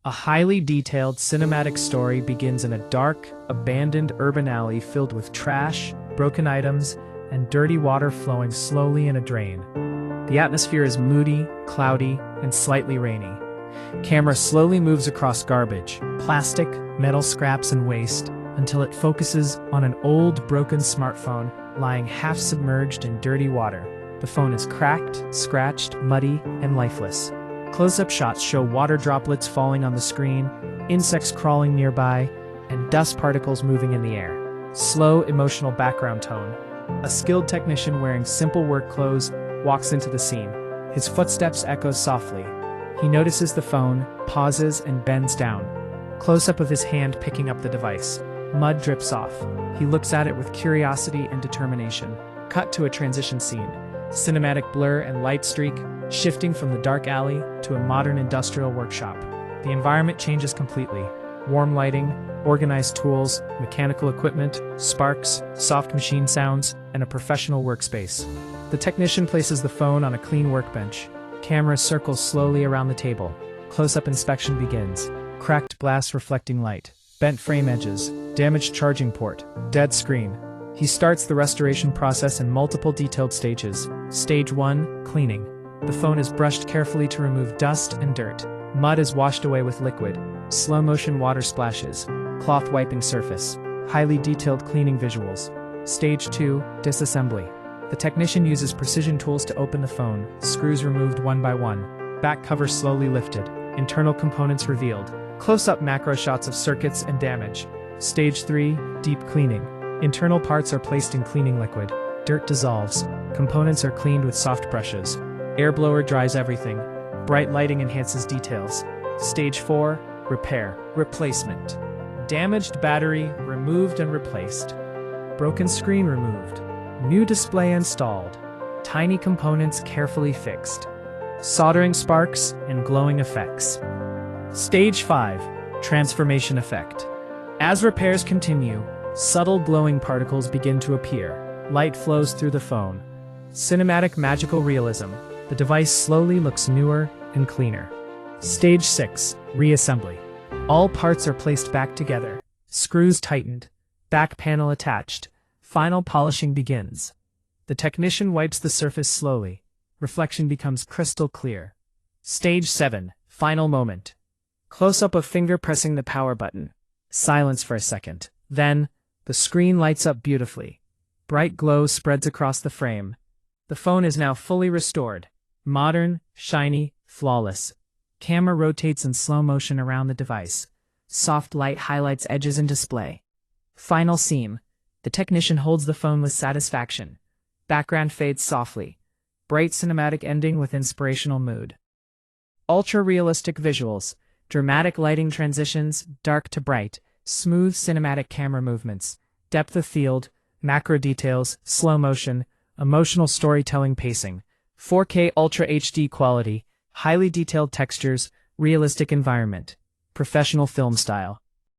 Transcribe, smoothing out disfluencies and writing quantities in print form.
A highly detailed cinematic story begins in a dark, abandoned urban alley filled with trash, broken items, and dirty water flowing slowly in a drain. The atmosphere is moody, cloudy, and slightly rainy. Camera slowly moves across garbage, plastic, metal scraps, and waste until it focuses on an old, broken smartphone lying half submerged in dirty water. The phone is cracked, scratched, muddy, and lifeless. Close-up shots show water droplets falling on the screen, insects crawling nearby, and dust particles moving in the air. Slow, emotional background tone. A skilled technician wearing simple work clothes walks into the scene. His footsteps echo softly. He notices the phone, pauses, and bends down. Close-up of his hand picking up the device. Mud drips off. He looks at it with curiosity and determination. Cut to a transition scene. Cinematic blur and light streak, shifting from the dark alley to a modern industrial workshop. The environment changes completely. Warm lighting, organized tools, mechanical equipment, sparks, soft machine sounds, and a professional workspace. The technician places the phone on a clean workbench. Camera circles slowly around the table. Close-up inspection begins. Cracked glass reflecting light, bent frame edges, damaged charging port, dead screen. He starts the restoration process in multiple detailed stages. Stage 1, cleaning. The phone is brushed carefully to remove dust and dirt. Mud is washed away with liquid. Slow-motion water splashes. Cloth wiping surface. Highly detailed cleaning visuals. Stage 2, disassembly. The technician uses precision tools to open the phone, screws removed one by one. Back cover slowly lifted. Internal components revealed. Close-up macro shots of circuits and damage. Stage 3, deep cleaning. Internal parts are placed in cleaning liquid. Dirt dissolves. Components are cleaned with soft brushes. Air blower dries everything. Bright lighting enhances details. Stage 4, repair. Replacement. Damaged battery removed and replaced. Broken screen removed. New display installed. Tiny components carefully fixed. Soldering sparks and glowing effects. Stage 5, transformation effect. As repairs continue, subtle glowing particles begin to appear. Light flows through the phone. Cinematic magical realism. The device slowly looks newer and cleaner. Stage 6, reassembly. All parts are placed back together. Screws tightened. Back panel attached. Final polishing begins. The technician wipes the surface slowly. Reflection becomes crystal clear. Stage 7, final moment. Close-up of finger pressing the power button. Silence for a second. Then, the screen lights up beautifully. Bright glow spreads across the frame. The phone is now fully restored. Modern, shiny, flawless. Camera rotates in slow motion around the device. Soft light highlights edges and display. Final scene. The technician holds the phone with satisfaction. Background fades softly. Bright cinematic ending with inspirational mood. Ultra-realistic visuals. Dramatic lighting transitions, dark to bright. Smooth cinematic camera movements. Depth of field. Macro details. Slow motion. Emotional storytelling pacing. 4K Ultra HD quality. Highly detailed textures. Realistic environment. Professional film style.